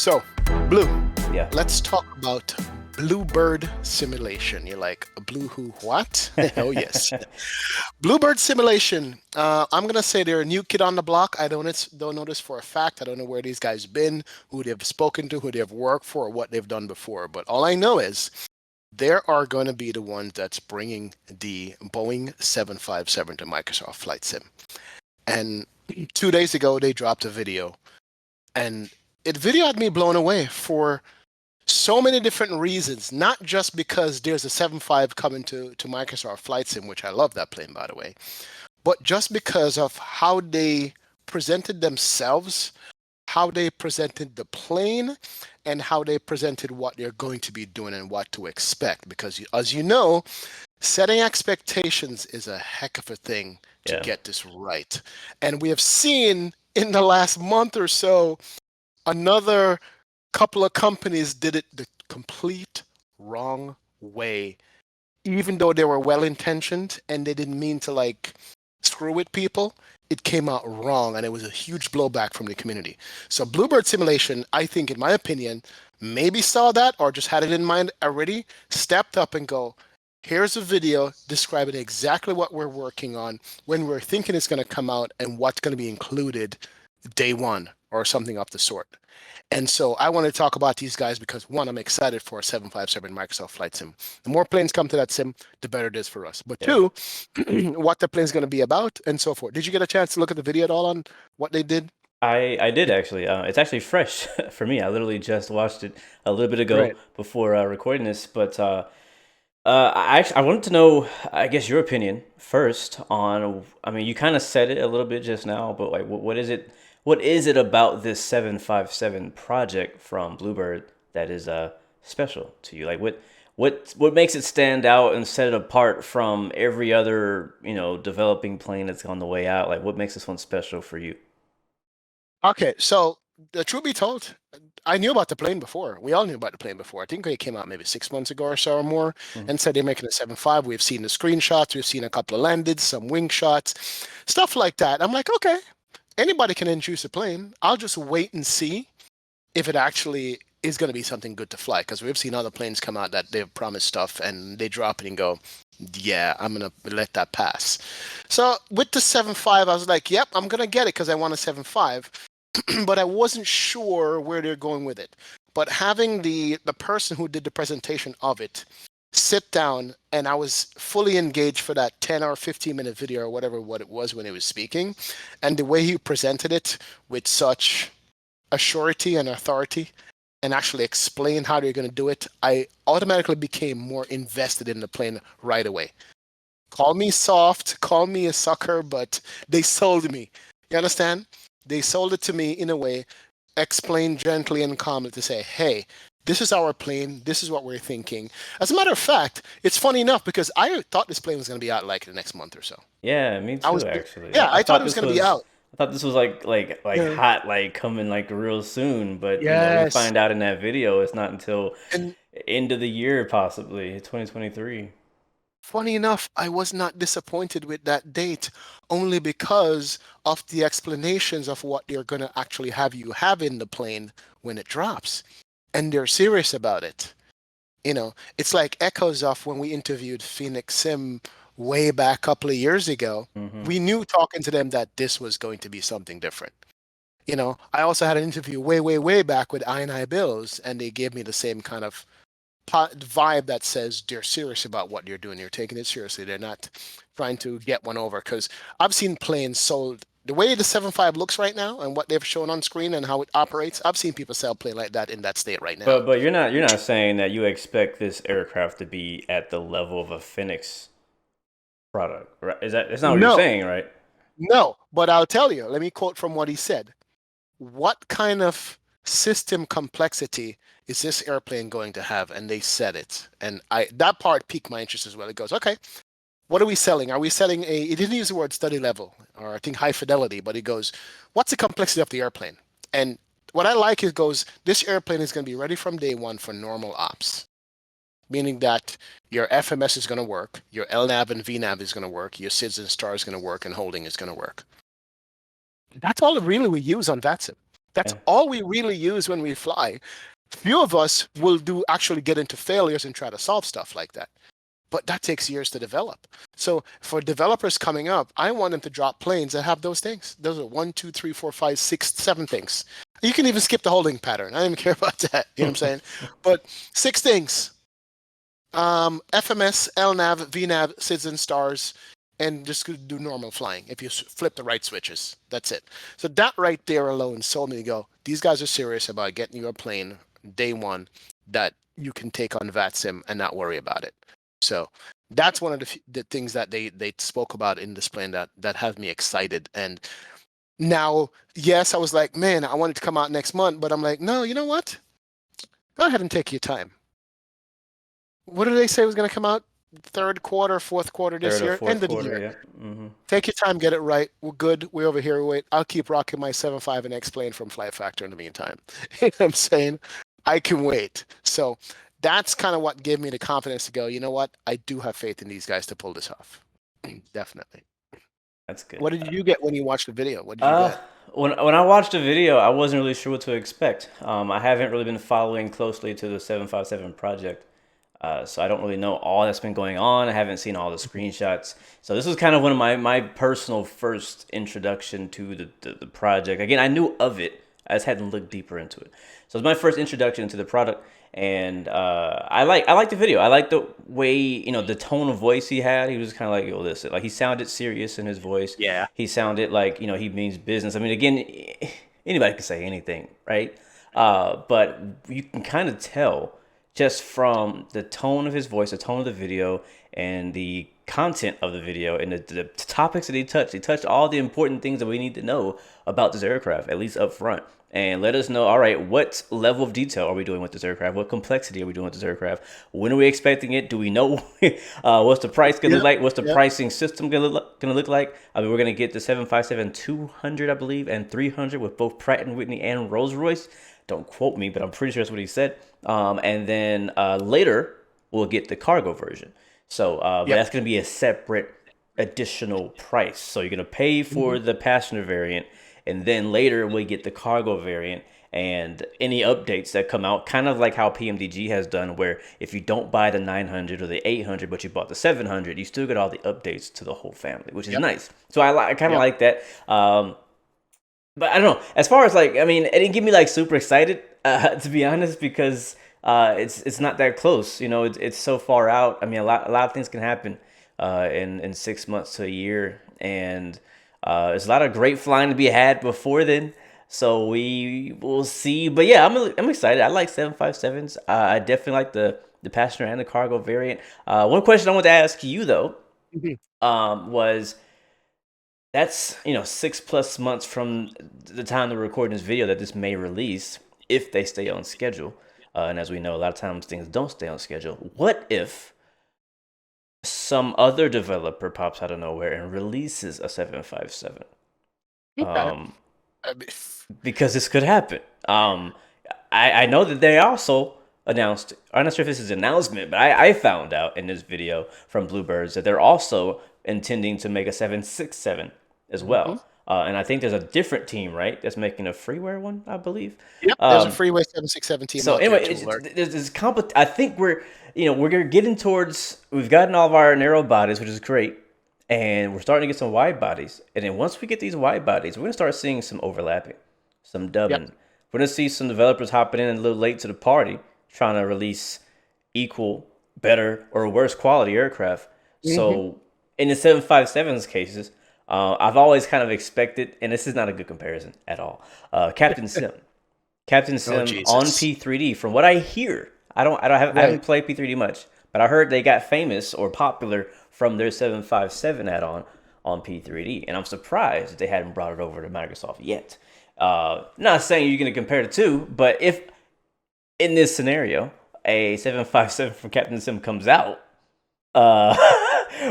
So, Blue, Yeah. let's talk about BlueBird simulation. You're like, Blue who, what? Oh, yes. BlueBird simulation. I'm going to say they're a new kid on the block. I don't know this for a fact. I don't know where these guys been, who they've spoken to, who they've worked for, or what they've done before. But all I know is there are going to be the ones that's bringing the Boeing 757 to Microsoft Flight Sim. And 2 days ago, they dropped a video. And it video had me blown away for so many different reasons, not just because there's a 7.5 coming to Microsoft Flight Sim, which I love that plane, by the way, but just because of how they presented themselves, how they presented the plane, and how they presented what they're going to be doing and what to expect. Because as you know, setting expectations is a heck of a thing to Yeah. get this right. And we have seen in the last month or so, another couple of companies did it the complete wrong way, even though they were well intentioned and they didn't mean to like screw with people. It came out wrong and it was a huge blowback from the community. So BlueBird simulation, I think, in my opinion, maybe saw that or just had it in mind already, stepped up and go, here's a video describing exactly what we're working on, when we're thinking it's going to come out, and what's going to be included day one or something of the sort. And so I want to talk about these guys because, one, I'm excited for a 757 Microsoft Flight Sim. The more planes come to that sim, the better it is for us. But Yeah. two, what the plane's going to be about and so forth. Did you get a chance to look at the video at all on what they did? I did actually. It's actually fresh for me. I literally just watched it a little bit ago Right. before recording this. But I wanted to know, I guess, your opinion first on. I mean, you kind of said it a little bit just now, but like, what is it? What is it about this 757 project from BlueBird that is special to you? Like, what makes it stand out and set it apart from every other developing plane that's on the way out? Like, what makes this one special for you? Okay, so the truth be told, I knew about the plane before. We all knew about the plane before. I think it came out maybe 6 months ago or so or more, Mhm. and said they're making a 7.5. We've seen the screenshots, we've seen a couple of landed, some wing shots, stuff like that. I'm like, okay, anybody can introduce a plane. I'll just wait and see if it actually is going to be something good to fly, because we've seen other planes come out that they've promised stuff and they drop it and go, yeah, I'm going to let that pass. So with the 7.5, I was like, yep, I'm going to get it because I want a 7.5. But I wasn't sure where they're going with it. But having the person who did the presentation of it sit down, and I was fully engaged for that 10 or 15-minute video or whatever what it was when he was speaking, and the way he presented it with such a surety and authority, and actually explain how they're going to do it, I automatically became more invested in the plane right away. Call me soft, call me a sucker, but they sold me. You understand? They sold it to me in a way, explained gently and calmly to say, hey, this is our plane. This is what we're thinking. As a matter of fact, it's funny enough because I thought this plane was going to be out like the next month or so. Yeah, me I was, too. Actually, yeah, I I thought it thought was this going to be was, out. I thought this was like Yeah. hot, like coming like real soon. But we Yes. find out in that video it's not until And end of the year, possibly 2023. funny enough, I was not disappointed with that date only because of the explanations of what they're going to actually have you have in the plane when it drops. And they're serious about it. It's like echoes of when we interviewed Phoenix Sim way back a couple of years ago. Hmm. We knew talking to them that this was going to be something different. I also had an interview way, way, way back with I Bills, and they gave me the same kind of vibe that says they're serious about what they're doing. They're taking it seriously. They're not trying to get one over. Because I've seen planes sold the way the 7.5 looks right now and what they've shown on screen and how it operates. I've seen people sell a plane like that in that state right now. But you're not saying that you expect this aircraft to be at the level of a Phoenix product, right? That's not what you're No, saying, right? no, but I'll tell you. Let me quote from what he said. What kind of system complexity is this airplane going to have? And they said it. And that part piqued my interest as well. It goes, okay, what are we selling? Are we selling he didn't use the word study level or I think high fidelity, but he goes, what's the complexity of the airplane? And what I like is goes, this airplane is going to be ready from day one for normal ops, meaning that your FMS is going to work, your LNAV and VNAV is going to work, your SIDS and STAR is going to work, and holding is going to work. That's all really we use on VATSIM. That's all we really use when we fly. Few of us will actually get into failures and try to solve stuff like that. But that takes years to develop. So for developers coming up, I want them to drop planes that have those things. Those are 1, 2, 3, 4, 5, 6, 7 things. You can even skip the holding pattern. I don't even care about that. You know what I'm saying? But 6 things. FMS, LNAV, VNAV, SIDS and stars, and just do normal flying if you flip the right switches. That's it. So that right there alone sold me to go, these guys are serious about getting you a plane day one that you can take on VATSIM and not worry about it. So that's one of the things that they spoke about in this plan that has me excited. And now, yes, I was like, man, I want it to come out next month, but I'm like, no, you know what? Go ahead and take your time. What did they say was going to come out? Third quarter, fourth quarter this Third or year, fourth end of the quarter, year. yeah. Mm-hmm. Take your time, get it right. We're good. We're over here. Wait, I'll keep rocking my 7.5 and X plane from Flight Factor in the meantime. You know what I'm saying? I can wait. So that's kind of what gave me the confidence to go, you know what? I do have faith in these guys to pull this off. Definitely. That's good. What did you get when you watched the video? What did you get? When I watched the video, I wasn't really sure what to expect. I haven't really been following closely to the 757 project, so I don't really know all that's been going on. I haven't seen all the screenshots. So this was kind of one of my personal first introduction to the project. Again, I knew of it. I just hadn't looked deeper into it. So it was my first introduction to the product, and I like the video. I like the way, the tone of voice he had. He was kind of like, yo, listen, like he sounded serious in his voice. Yeah. He sounded like, he means business. I mean, again, anybody can say anything, right? But you can kind of tell just from the tone of his voice, the tone of the video, and the content of the video, and the topics that he touched. He touched all the important things that we need to know about this aircraft, at least up front, and let us know, all right, what level of detail are we doing with this aircraft? What complexity are we doing with this aircraft? When are we expecting it? Do we know what's the price going to look like? What's the pricing system going to look like? I mean, we're going to get the 757-200, I believe, and 300 with both Pratt & Whitney and Rolls-Royce. Don't quote me, but I'm pretty sure that's what he said. And then later, we'll get the cargo version. So but that's going to be a separate additional price. So you're going to pay for the passenger variant, and then later we get the cargo variant and any updates that come out, kind of like how PMDG has done, where if you don't buy the 900 or the 800, but you bought the 700, you still get all the updates to the whole family, which is nice. So I kind of like that. But I don't know. As far as like, I mean, it didn't get me like super excited, to be honest, because it's not that close. It's so far out. I mean, a lot of things can happen in 6 months to a year, and there's a lot of great flying to be had before then. So we will see. But yeah, I'm excited. I like 757s. I definitely like the passenger and the cargo variant. One question I want to ask you though was, that's 6+ months from the time they're recording this video that this may release, if they stay on schedule. And as we know, a lot of times things don't stay on schedule. What if some other developer pops out of nowhere and releases a 757? Because this could happen. I know that they also announced, I'm not sure if this is an announcement, but I found out in this video from BlueBirds that they're also intending to make a 767 as well. And I think there's a different team, right, that's making a freeware one, I believe. Yep, there's a freeway 767 team. So anyway, there's I think we're getting towards, we've gotten all of our narrow bodies, which is great, and we're starting to get some wide bodies. And then once we get these wide bodies, we're gonna start seeing some overlapping, some dubbing. Yep. We're gonna see some developers hopping in a little late to the party, trying to release equal, better, or worse quality aircraft. So in the 757's cases, I've always kind of expected, and this is not a good comparison at all, Captain Sim. Captain Sim on P3D. From what I hear, I haven't played P3D much, but I heard they got famous or popular from their 757 add-on on P3D, and I'm surprised that they hadn't brought it over to Microsoft yet. Not saying you're going to compare the two, but if in this scenario a 757 from Captain Sim comes out,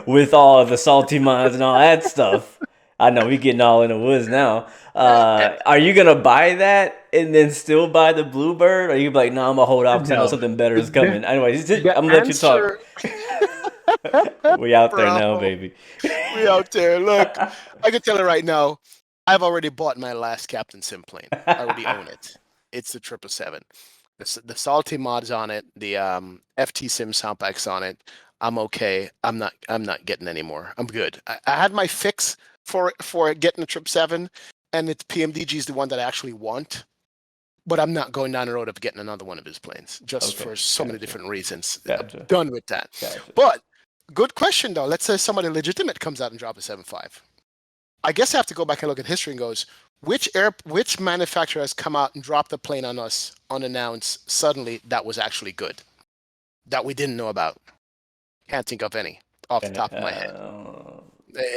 with all the salty mines and all that stuff, I know we getting all in the woods now. Are you gonna buy that and then still buy the BlueBird? Or are you like, no, I'm gonna hold off because I know something better is coming? Anyway, I'm gonna let you talk. We out there now, baby. We out there. Look, I can tell it right now. I've already bought my last Captain Sim plane. I already own it. It's the 777. The salty mods on it, the FT Sim sound packs on it. I'm okay. I'm not getting any more. I'm good. I had my fix for getting the 777, and it's PMDG is the one that I actually want. But I'm not going down the road of getting another one of his planes just Okay, for so many gotcha, different reasons. I'm gotcha, done with that. gotcha. But good question though. Let's say somebody legitimate comes out and drop a 7.5. I guess I have to go back and look at history and goes, which manufacturer has come out and dropped a plane on us unannounced suddenly that was actually good that we didn't know about? Can't think of any off the And top of my head.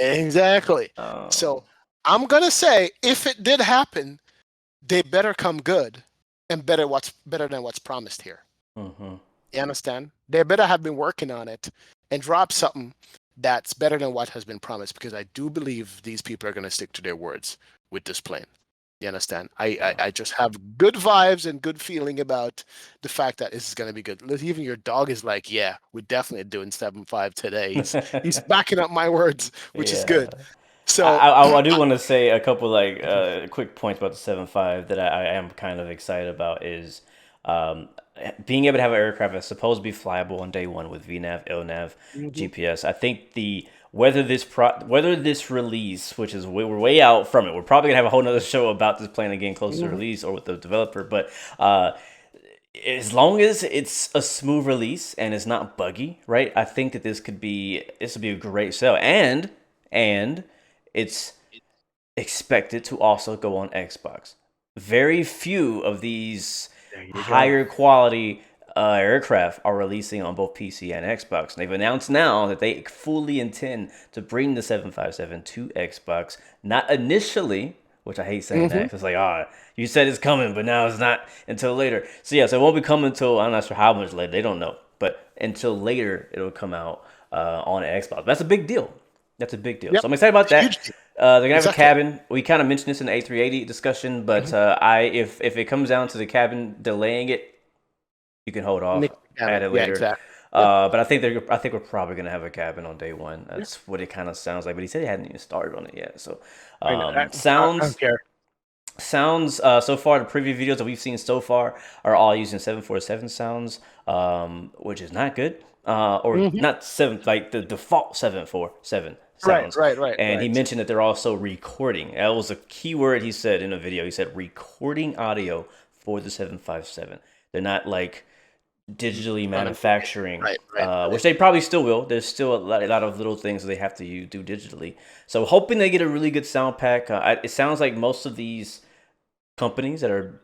Exactly. So I'm gonna say if it did happen, they better come good and better than what's promised here. mm-hmm. You understand? They better have been working on it and drop something that's better than what has been promised because I do believe these people are going to stick to their words with this plane. You understand? I just have good vibes and good feeling about the fact that this is going to be good. Even your dog is like, yeah, we're definitely doing 7.5 today. He's backing up my words, which is Yeah. good. So I do want to say a couple like quick points about the 7.5 that I am kind of excited about is um, being able to have an aircraft that's supposed to be flyable on day one with VNAV, LNAV, mhm, GPS. I think the whether this release, which is we're way out from it, we're probably gonna have a whole nother show about this plane again close to mhm. release or with the developer, but as long as it's a smooth release and it's not buggy, right? I think that this would be a great sell, and it's expected to also go on Xbox. Very few of these There you go. higher quality aircraft are releasing on both PC and Xbox. And they've announced now that they fully intend to bring the 757 to Xbox, not initially, which I hate saying that Hmm. because it's like, you said it's coming, but now it's not until later. So, yeah, so it won't be coming until, I'm not sure how much later, they don't know, but until later it'll come out on Xbox. That's a big deal. That's a big deal. Yep. So I'm excited about that. Huge deal. They're gonna have a Exactly. cabin. We kind of mentioned this in the A380 discussion, but Mhm. if it comes down to the cabin delaying it, you can hold off, Nick add Cannon. it Yeah, later. exactly. Yep. But I think we're probably gonna have a cabin on day one. Yeah. That's what it kind of sounds like. But he said he hadn't even started on it yet. So I know. I don't sounds care. sounds so far the preview videos that we've seen so far are all using 747 sounds, which is not good. Or Hmm. not seven like the default 747 Right, sounds. right, right, And he right. mentioned that they're also recording. That was a key word he said in a video. He said recording audio for the 757. They're not like digitally Trying to make it. manufacturing, Right, right, right. which they probably still will. There's still a lot of little things that they have to do digitally. So hoping they get a really good sound pack. It sounds like most of these companies that are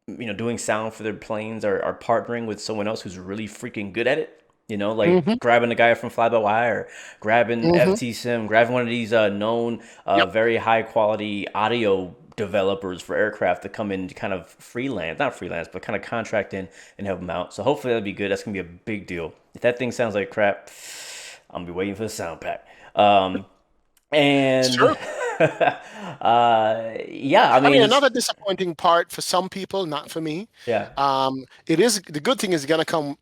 doing sound for their planes are partnering with someone else who's really freaking good at it. Like Hmm. grabbing a guy from Fly By Wire, grabbing Hmm. FT Sim, grabbing one of these known, Yep. very high quality audio developers for aircraft to come in to kind of freelance, not freelance, but kind of contract in and help them out. So hopefully that'll be good. That's gonna be a big deal. If that thing sounds like crap, I'm gonna be waiting for the sound pack. It's And true. yeah, I I mean mean, it's another disappointing part for some people, not for me. yeah. It is the good thing is going to come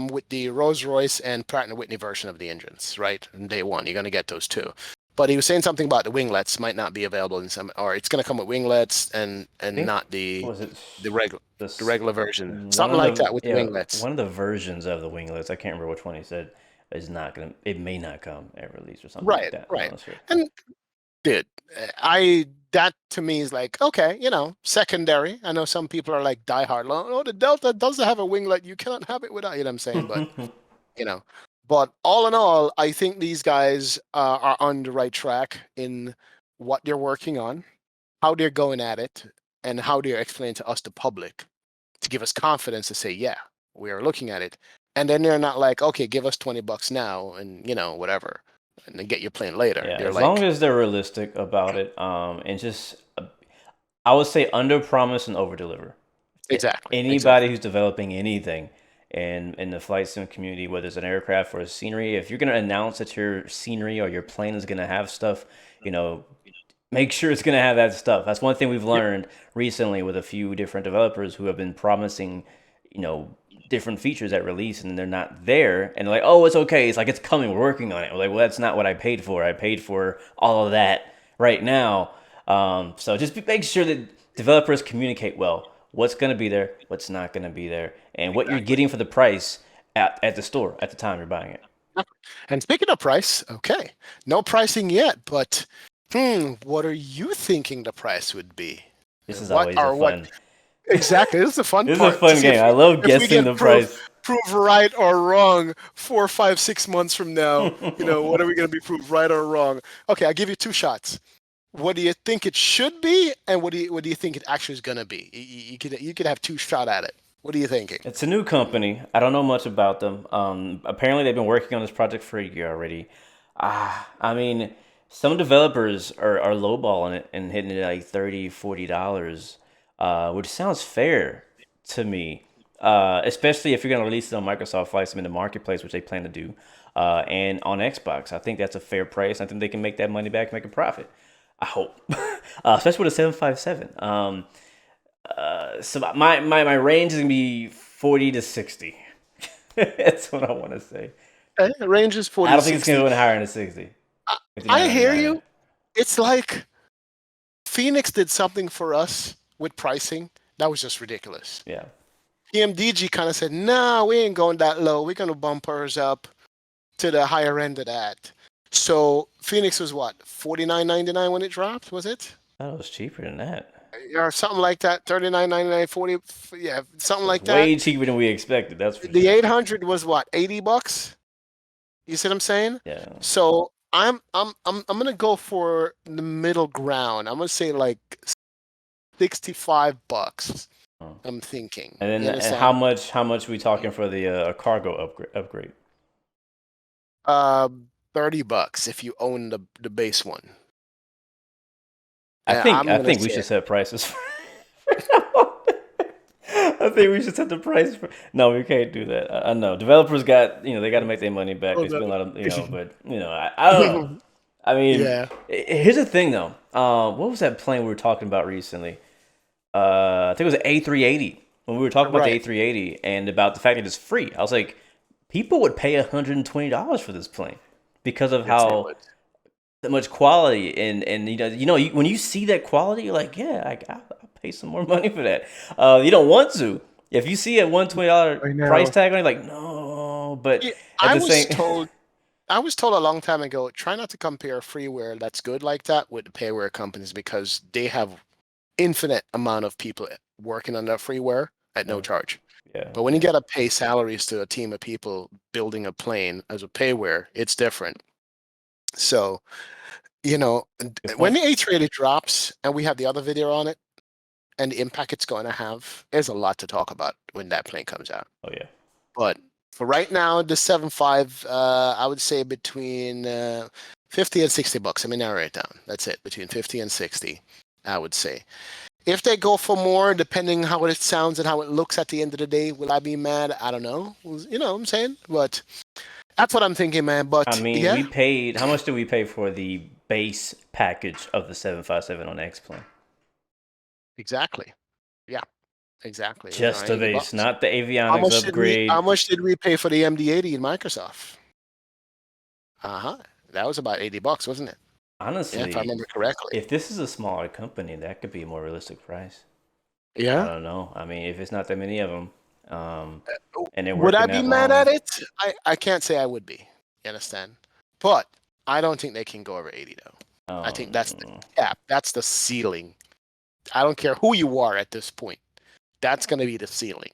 with the Rolls-Royce and Pratt& and Whitney version of the engines, right? On day one, you're going to get those too. But he was saying something about the winglets might not be available in some, or it's going to come with winglets I and think not was it the regular the this regular version, one something of like the that with the yeah winglets. one of the versions of the winglets. I can't remember which one he said is not gonna. It may not come at release or something like Right, that. I'm right. not sure. And dude, I that to me is like okay, secondary. I know some people are like diehard. Oh, the Delta does have a winglet. You cannot have it without. You know what I'm saying? But you know, but all in all, I think these guys are on the right track in what they're working on, how they're going at it, and how they're explaining to us, the public, to give us confidence to say, yeah, we are looking at it. And then they're not like, okay, give us $20 now and whatever, and then get your plane later. Yeah, They're as long like, as they're realistic about it, and just I would say under promise and over deliver. exactly, Anybody exactly. who's developing anything in the flight sim community, whether it's an aircraft or a scenery, if you're gonna announce that your scenery or your plane is gonna have stuff, you know, make sure it's going to have that stuff. That's one thing we've Yep. learned recently with a few different developers who have been promising, different features at release and they're not there. And they're like, oh, it's okay. It's like, it's coming. We're working on it. We're like, well, that's not what I paid for. I paid for all of that right now. So just make sure that developers communicate well what's going to be there, what's not going to be there, and what you're Exactly. getting for the price at the store at the time you're buying it. And speaking of price, okay, no pricing yet, but what are you thinking the price would be? This is What always a or what fun. exactly? This is the fun This is a part to fun see game. I love if we guessing get the price. prove right or wrong 4, 5, 6 months from now. What are we going to be proved right or wrong? Okay, I'll give you two shots. What do you think it should be, and what do you think it actually is going to be? You could have two shot at it. What are you thinking? It's a new company. I don't know much about them. Apparently, they've been working on this project for a year already. I mean, some developers are lowballing it and hitting it like $30, $40, which sounds fair to me. Especially if you're going to release it on Microsoft Flight Sim in the marketplace, which they plan to do, and on Xbox. I think that's a fair price. I think they can make that money back, make a profit. I hope, especially with a 757. So my range is gonna be 40 to 60. That's what I want to say. Okay, the range is I 40 to don't think it's gonna 60. go any higher than 60. I, I hear 59.99. you. It's like Phoenix did something for us with pricing that was just ridiculous. Yeah. PMDG kind of said, "No, we ain't going that low. We're gonna bump ours up to the higher end of that." So Phoenix was what, 49.99 when it dropped, was it? I thought it was cheaper than that. Or something like that, 39.99, 40, yeah, something It's like that. way cheaper than we expected. That's for The sure. 800 was what, $80? You see what I'm saying? Yeah. So I'm gonna go for the middle ground. I'm gonna say like $65. Oh. I'm thinking. And then You and understand? how much we talking for the cargo upgrade? Uh, $30 if you own the base one. I And think I'm I gonna think we say should set prices for I think we should set the price for. No, we can't do that. I know developers got they got to make their money back. oh, They spend a no. lot of but I don't know. I mean, Yeah, here's the thing though. What was that plane we were talking about recently? I think it was an A380 when we were talking about the right. A380 and about the fact that it's free. I was like, people would pay $120 for this plane because of Yes, they how would. much quality and when you see that quality, you're like, yeah, I'll pay some more money for that. You don't want to. If you see a $120 I price know. tag on it, like no, but Yeah, at I the was same, told I was told a long time ago, try not to compare freeware that's good like that with the payware companies because they have infinite amount of people working on that freeware at no Uh, charge. yeah, But when you yeah, gotta pay salaries to a team of people building a plane as a payware, it's different. So, good when point. the A380 drops and we have the other video on it and the impact it's going to have, there's a lot to talk about when that plane comes out. Oh yeah, But for right now, the 7.5, I would say between 50 and $60. I mean, narrow it down. That's it, between 50 and 60, I would say. If they go for more, depending how it sounds and how it looks at the end of the day, will I be mad? I don't know. You know what I'm saying? But that's what I'm thinking, man. I But mean, we yeah, paid. How much did we pay for the base package of the 757 on X plane? exactly. Yeah, exactly. Just the 80 base, bucks. not the How avionics much did we how upgrade. much did we pay for the MD80 in Microsoft? Uh-huh. That was about $80, wasn't it? Yeah, if I Honestly, remember correctly. if this is a smaller company, that could be a more realistic price. I Yeah. don't know. I mean, if it's not that many of them, and they're Would I working be that mad at long, it? I can't say I would be. You understand? But I don't think they can go over 80 though. I think that's the um, cap. That's the ceiling. I don't care who you are at this point. That's gonna be the ceiling.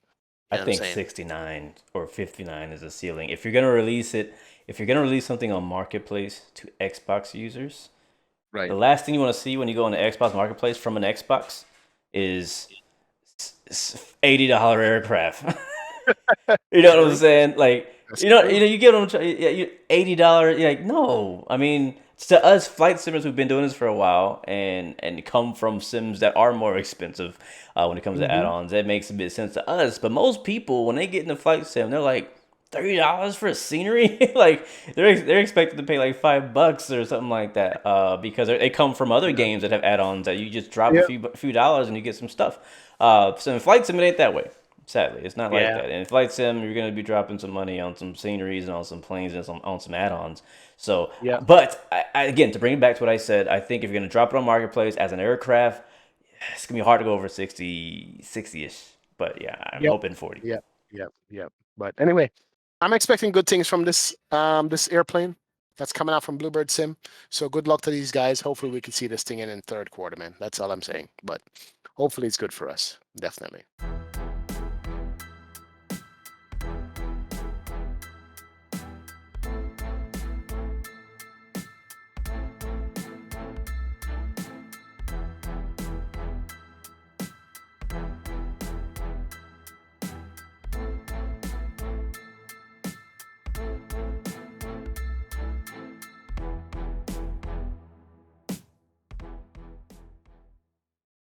I You know what I'm think saying? 69 or 59 is a ceiling. If you're gonna release it, if you're gonna release something on Marketplace to Xbox users, the Right. last thing you want to see when you go on the Xbox Marketplace from an Xbox is $80 aircraft. You know what I'm True. saying? Like, That's true. you get them. Yeah, $80. You're like, no. I mean, to us flight simmers who've been doing this for a while and come from sims that are more expensive when it comes to Hmm. add-ons, that makes a bit of sense to us. But most people, when they get in a flight sim, they're like, $30 for scenery. Like they're expected to pay like $5 or something like that because they come from other Yeah. games that have add-ons that you just drop a Yeah. few dollars and you get some stuff. So in flight sim, it ain't that way. Sadly, it's not like Yeah. that. And in flight sim, you're gonna be dropping some money on some sceneries and on some planes and on some add-ons. So, Yeah. but again, to bring it back to what I said, I think if you're gonna drop it on marketplace as an aircraft, it's gonna be hard to go over 60-ish. But yeah, I'm Yep. hoping 40. Yep. Yep. Yep. But anyway, I'm expecting good things from this airplane that's coming out from BlueBird Sim. So good luck to these guys. Hopefully we can see this thing in third quarter, man. That's all I'm saying. But hopefully it's good for us. Definitely.